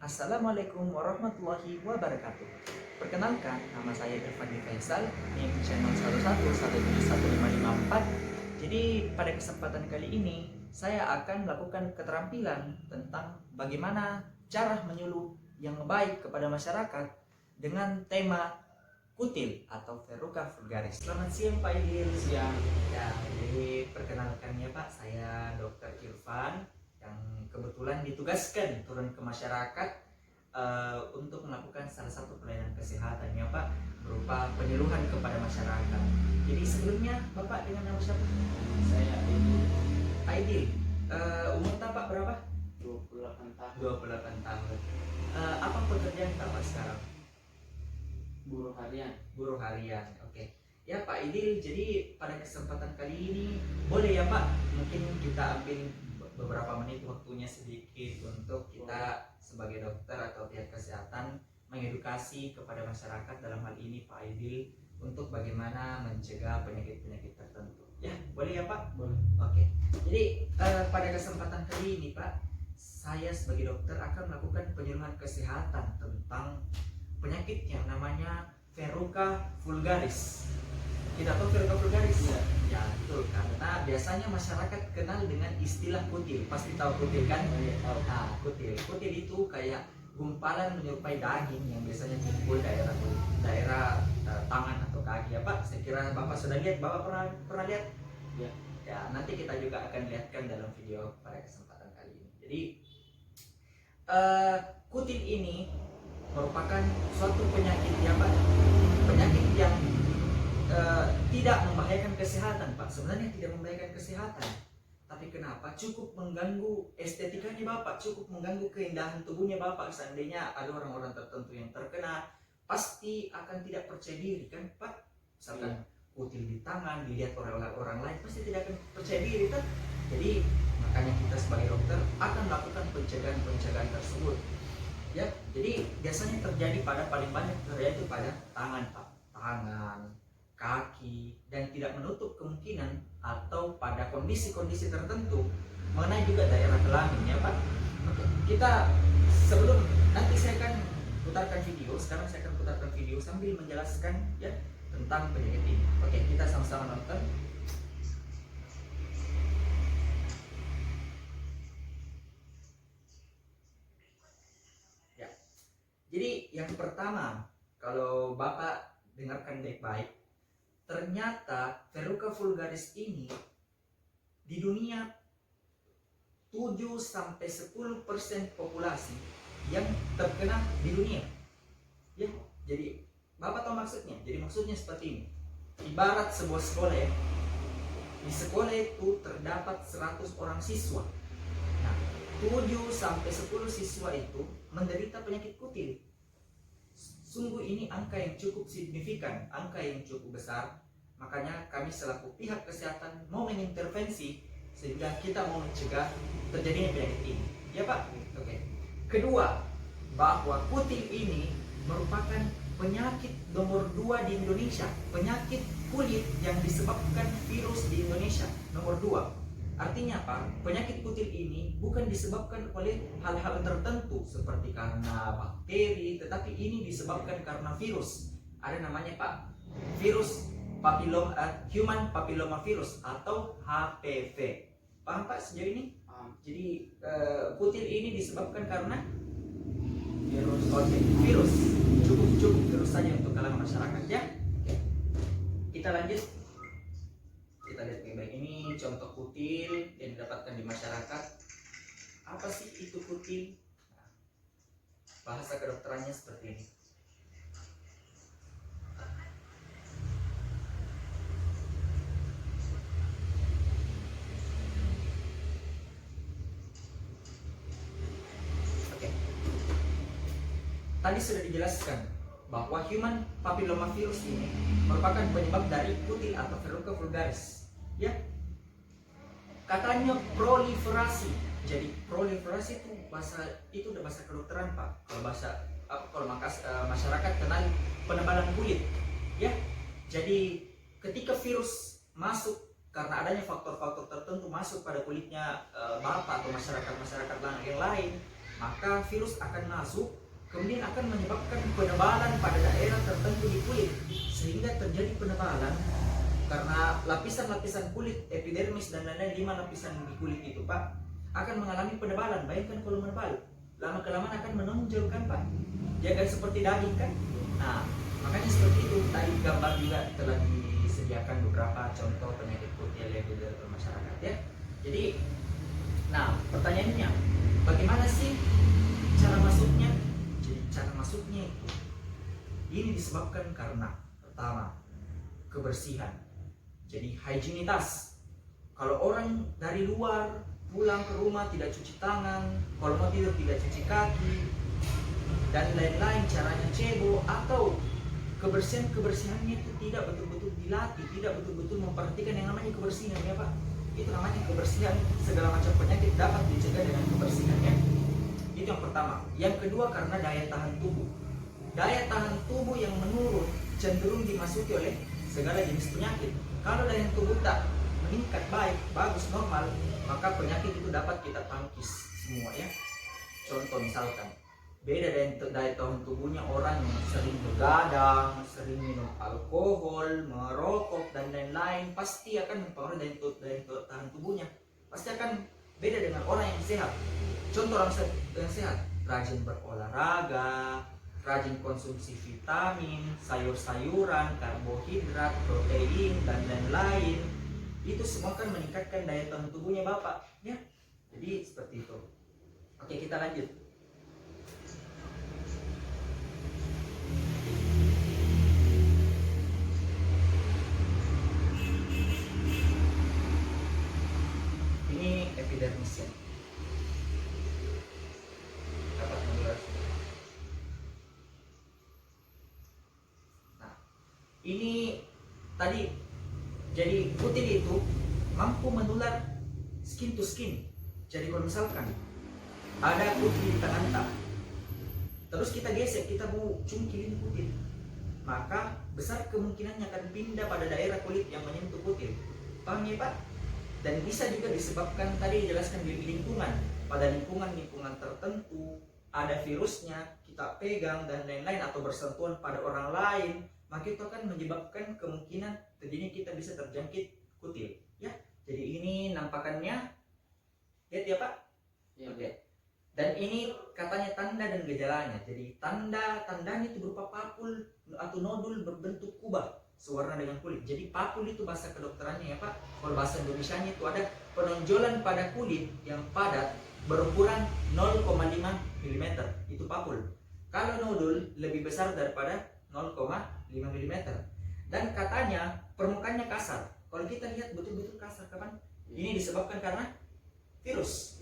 Assalamualaikum warahmatullahi wabarakatuh. Perkenalkan, nama saya Irfan Faisal, NIM channel 11171554. Jadi pada kesempatan kali ini saya akan melakukan keterampilan tentang bagaimana cara menyuluh yang baik kepada masyarakat dengan tema kutil atau Verruca vulgaris. Selamat siang Pak Idil. Siang. Ya, jadi perkenalkan ya Pak, saya Dr. Irfan yang kebetulan ditugaskan turun ke masyarakat untuk melakukan salah satu pelayanan kesehatan ya Pak, berupa penyuluhan kepada masyarakat. Jadi sebelumnya Bapak dengan nama siapa? Saya ini Aidil. Umur Bapak berapa? 28 tahun, 28 tahun. Apa pekerjaan Bapak sekarang? buruh harian. Buruh harian. Oke. Ya Pak Idil, jadi pada kesempatan kali ini boleh ya Pak, mungkin kita ambil beberapa menit waktunya sedikit untuk kita sebagai dokter atau pihak kesehatan mengedukasi kepada masyarakat, dalam hal ini Pak Idil, untuk bagaimana mencegah penyakit-penyakit tertentu. Ya, boleh ya Pak? Boleh. Oke. Jadi pada kesempatan kali ini Pak, saya sebagai dokter akan melakukan penyuluhan kesehatan tentang penyakit yang namanya Verruca vulgaris. Kita tahu Verruca vulgaris? Iya. Ya, betul. Karena biasanya masyarakat kenal dengan istilah kutil. Pasti tahu kutil kan? Iya, tahu. Nah, kutil. Kutil itu kayak gumpalan menyerupai daging yang biasanya kumpul daerah tangan atau kaki ya Pak. Saya kira Bapak sudah lihat. Bapak pernah lihat? Ya. Ya, nanti kita juga akan lihatkan dalam video pada kesempatan kali ini. Jadi kutil ini merupakan suatu penyakit ya Pak, penyakit yang tidak membahayakan kesehatan Pak. Sebenarnya tidak membahayakan kesehatan, tapi kenapa cukup mengganggu estetikanya Bapak, cukup mengganggu keindahan tubuhnya Bapak. Seandainya ada orang-orang tertentu yang terkena, pasti akan tidak percaya diri kan Pak. Misalkan kutil di tangan dilihat orang lain, pasti tidak akan percaya diri kan. Jadi makanya kita sebagai dokter akan melakukan pencegahan tersebut. Ya, jadi biasanya terjadi paling banyak terjadi pada tangan Pak, tangan, kaki, dan tidak menutup kemungkinan atau pada kondisi-kondisi tertentu mengenai juga daerah kelamin ya Pak. Oke, kita sebelum nanti saya akan putarkan video, sekarang saya akan putarkan video sambil menjelaskan ya tentang penyakit ini. Oke, kita sama-sama nonton. Jadi yang pertama, kalau Bapak dengarkan baik-baik, ternyata Verruca vulgaris ini di dunia 7-10% populasi yang terkena di dunia. Ya, jadi Bapak tahu maksudnya? Jadi maksudnya seperti ini. Ibarat sebuah sekolah ya. Di sekolah itu terdapat 100 orang siswa. Nah, 7-10 siswa itu menderita penyakit kutil. Sungguh ini angka yang cukup signifikan, angka yang cukup besar. Makanya kami selaku pihak kesehatan mau mengintervensi sehingga kita mau mencegah terjadinya penyakit ini. Ya Pak? Oke. Kedua, bahwa kutil ini merupakan penyakit nomor 2 di Indonesia. Penyakit kulit yang disebabkan virus di Indonesia nomor 2. Artinya apa? Penyakit kutil ini bukan disebabkan oleh hal-hal tertentu seperti karena bakteri, tetapi ini disebabkan karena virus. Ada namanya Pak, virus human papilloma virus atau HPV. Paham Pak sejauh ini? Jadi kutil ini disebabkan karena virus. Oke, virus. Cukup virus saja untuk kalangan masyarakat ya. Oke. Kita lanjut. Kita lihat baik-baik, ini contoh kutil yang didapatkan di masyarakat. Apa sih itu kutil? Nah, bahasa kedokterannya seperti ini. Oke. Tadi sudah dijelaskan bahwa human papilloma virus ini merupakan penyebab dari kutil atau Verruca vulgaris. Ya, katanya proliferasi. Jadi proliferasi itu udah bahasa kedokteran Pak. Kalau masyarakat kenal penebalan kulit. Ya, jadi ketika virus masuk karena adanya faktor-faktor tertentu masuk pada kulitnya Bapak atau masyarakat yang lain, maka virus akan masuk, kemudian akan menyebabkan penebalan pada daerah tertentu di kulit, sehingga terjadi penebalan karena lapisan-lapisan kulit, epidermis dan lain-lain, 5 lapisan di kulit itu Pak akan mengalami penebalan. Bayangkan kalau menebal, lama kelamaan akan menonjol kan Pak, dia akan seperti daging kan. Nah makanya seperti itu, tadi gambar juga telah disediakan beberapa contoh penyakit kutil yang di dalam masyarakat ya. Jadi nah pertanyaannya, bagaimana sih cara masuknya? Jadi cara masuknya itu ini disebabkan karena pertama, kebersihan. Jadi higienitas. Kalau orang dari luar pulang ke rumah tidak cuci tangan, kalau mau tidur tidak cuci kaki, dan lain-lain, caranya cebo, atau kebersihannya itu tidak betul-betul dilatih, tidak betul-betul memperhatikan yang namanya kebersihan ya Pak. Itu namanya kebersihan, segala macam penyakit dapat dicegah dengan kebersihan ya. Itu yang pertama. Yang kedua, karena daya tahan tubuh. Daya tahan tubuh yang menurun cenderung dimasuki oleh segala jenis penyakit. Kalau daya tubuh tak meningkat baik, bagus, normal, maka penyakit itu dapat kita tangkis semua ya. Contoh misalkan, beda dengan daya tahan tubuhnya orang yang sering begadang, sering minum alkohol, merokok dan lain-lain, pasti akan mempengaruhi daya tahan tubuhnya. Pasti akan beda dengan orang yang sehat. Contoh orang yang sehat, rajin berolahraga, rajin konsumsi vitamin, sayur-sayuran, karbohidrat, protein, dan lain-lain. Itu semua kan meningkatkan daya tahan tubuhnya Bapak ya. Jadi seperti itu. Oke, kita lanjut. Ini epidermisnya. Dapat menular. Nah, ini tadi, jadi kutil itu mampu menular skin to skin. Jadi kalau misalkan ada kutil di tangan kita, terus kita gesek, kita mau cungkilin kutil, maka besar kemungkinannya akan pindah pada daerah kulit yang menyentuh kutil. Paham ya Pak? Dan bisa juga disebabkan tadi dijelaskan di lingkungan. Pada lingkungan tertentu ada virusnya, kita pegang dan lain-lain, atau bersentuhan pada orang lain, maka itu akan menyebabkan kemungkinan terjadinya kita bisa terjangkit kutil ya. Jadi ini nampakannya, lihat ya Pak ya. Oke. Dan ini katanya tanda dan gejalanya. Jadi tandanya itu berupa papul atau nodul berbentuk kubah sewarna dengan kulit. Jadi papul itu bahasa kedokterannya ya Pak. Kalau bahasa Indonesianya itu ada penonjolan pada kulit yang padat berukuran 0,5 mm. Itu papul. Kalau nodul lebih besar daripada 0,5 mm. Dan katanya permukaannya kasar. Kalau kita lihat betul-betul kasar, kapan? Ini disebabkan karena virus.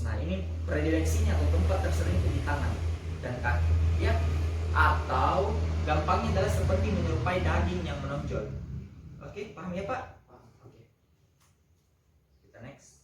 Nah, ini predileksinya atau tempat tersering di tangan dan kaki ya. Atau gampangnya adalah seperti menyerupai daging yang menonjol. Oke, paham ya Pak? Oke. Kita next.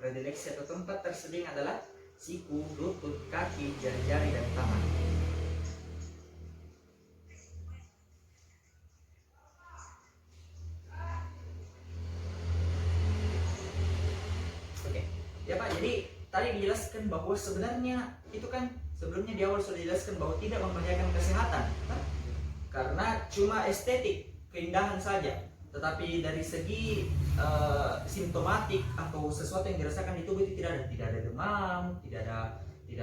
Predileksi atau tempat tersering adalah siku, lutut, kaki, jari-jari, dan tangan. Oke, ya Pak. Jadi tadi dijelaskan bahwa sebenarnya itu kan sebelumnya di awal sudah dijelaskan bahwa tidak membahayakan kesehatan, kan? Karena cuma estetik, keindahan saja. Tetapi dari segi simptomatik atau sesuatu yang dirasakan di tubuh itu tidak ada demam, tidak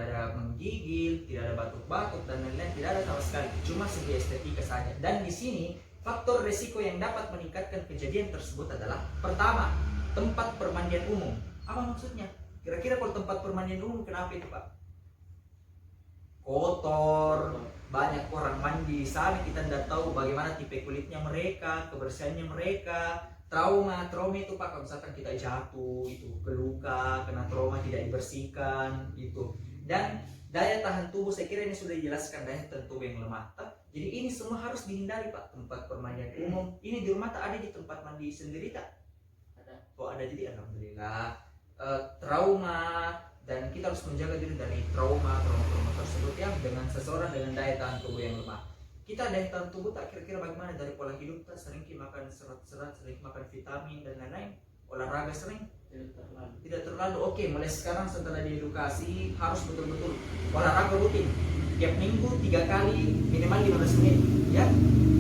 ada menggigil, tidak ada batuk-batuk dan lain-lain, tidak ada sama sekali. Cuma segi estetika saja. Dan di sini faktor resiko yang dapat meningkatkan kejadian tersebut adalah pertama, tempat permandian umum. Apa maksudnya? Kira-kira kalau tempat permandian umum kenapa itu Pak? Kotor, banyak orang mandi di sana, kita tidak tahu bagaimana tipe kulitnya mereka, kebersihannya mereka, trauma itu Pak, kalau misalkan kita jatuh itu keluka, kena trauma tidak dibersihkan itu. Dan daya tahan tubuh, saya kira ini sudah dijelaskan, daya tahan tubuh yang lemah. Jadi ini semua harus dihindari Pak. Tempat permainan umum ini di rumah tak ada, di tempat mandi sendiri tak Ada. oh ada, jadi alhamdulillah. Trauma, dan kita harus menjaga diri dari trauma tersebut ya, dengan seseorang dengan daya tahan tubuh yang lemah. Kita daya tahan tubuh tak kira-kira bagaimana dari pola hidup, tak sering makan serat-serat, sering makan vitamin dan lain-lain, olahraga sering tidak terlalu. Oke, mulai sekarang setelah diedukasi harus betul-betul olahraga rutin tiap minggu 3 kali minimal 15 menit ya,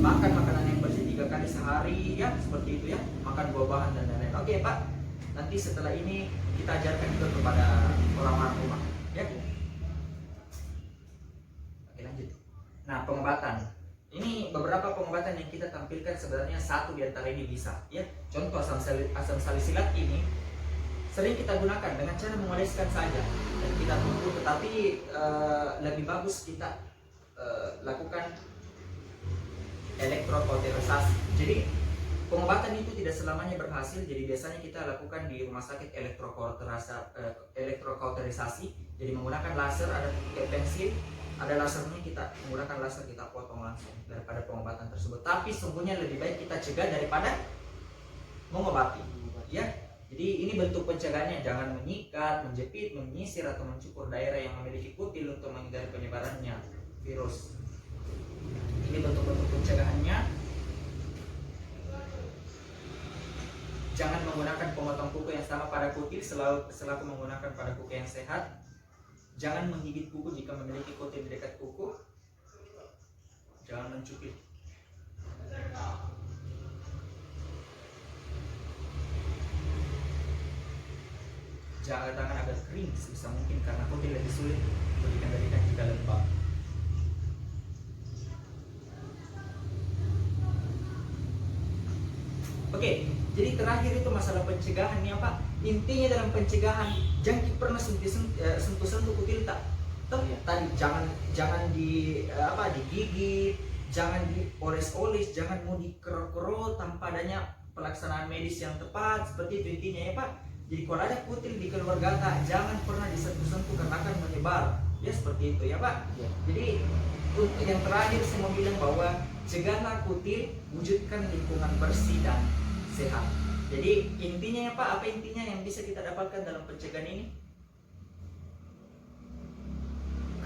makan makanan yang bersih 3 kali sehari ya, seperti itu ya, makan buah-buahan dan lain-lain. Oke Pak, nanti setelah ini kita ajarkan juga kepada orang-orang rumah ya. Oke, lanjut. Nah, pengobatan ini beberapa pengobatan yang kita tampilkan, sebenarnya satu di antara ini bisa ya. Contoh asam salisilat ini sering kita gunakan dengan cara mengoleskan saja dan kita tunggu, tetapi lebih bagus kita lakukan elektrokauterisasi. Jadi pengobatan itu tidak selamanya berhasil, jadi biasanya kita lakukan di rumah sakit elektrokauterisasi. Jadi menggunakan laser, ada pensil, ada lasernya, kita menggunakan laser, kita potong langsung daripada pengobatan tersebut. Tapi sungguhnya lebih baik kita cegah daripada mengobati ya. Jadi ini bentuk pencegahannya, jangan menyikat, menjepit, menyisir atau mencukur daerah yang memiliki kutil untuk menghindari penyebarannya virus. Ini bentuk-bentuk pencegahannya. Jangan menggunakan pemotong kuku yang sama pada kutil selaku menggunakan pada kuku yang sehat. Jangan menggigit kuku jika memiliki kutil di dekat kuku. Jangan mencubit. Jaga tangan agar kering sebisa mungkin, karena kutil lebih sulit untuk dikendalikan jika lembab. Oke, jadi terakhir itu masalah pencegahannya Pak. Intinya dalam pencegahan, jangan pernah sentuh kutil tak. Tadi jangan digigit, jangan dioles-oles, jangan mau dikerok-kerok tanpa adanya pelaksanaan medis yang tepat, seperti itu intinya ya Pak. Jadi kalau ada kutil di keluarga Anda, jangan pernah disentuh-sentuh karena akan menyebar. Ya seperti itu ya Pak. Ya. Jadi untuk yang terakhir saya mau bilang bahwa cegahlah kutil, wujudkan lingkungan bersih dan sehat. Jadi intinya ya Pak, apa intinya yang bisa kita dapatkan dalam pencegahan ini?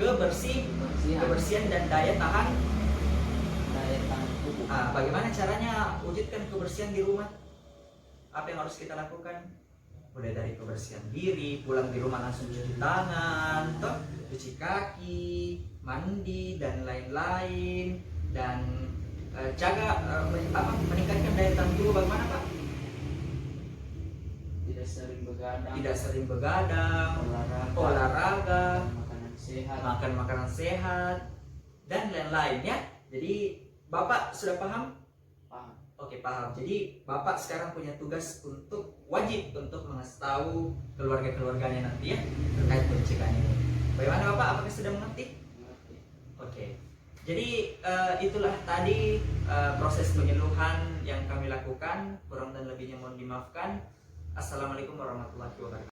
Kebersihan dan daya tahan tubuh. Bagaimana caranya wujudkan kebersihan di rumah? Apa yang harus kita lakukan? Mulai dari kebersihan diri, pulang di rumah langsung cuci tangan, cuci kaki, mandi dan lain-lain, dan meningkatkan daya tahan tubuh. Bagaimana Pak? Tidak sering begadang, olahraga, makan makanan sehat dan lain-lain ya. Jadi Bapak sudah paham? Paham. Oke, paham. Jadi Bapak sekarang punya tugas wajib untuk mengasih tahu keluarga-keluarganya nanti ya terkait pencegahan ini. Bagaimana Bapak? Apakah sudah mengerti? Mengerti. Oke. Jadi itulah tadi proses penyuluhan yang kami lakukan. Kurang dan lebihnya mohon dimaafkan. Assalamualaikum warahmatullahi wabarakatuh.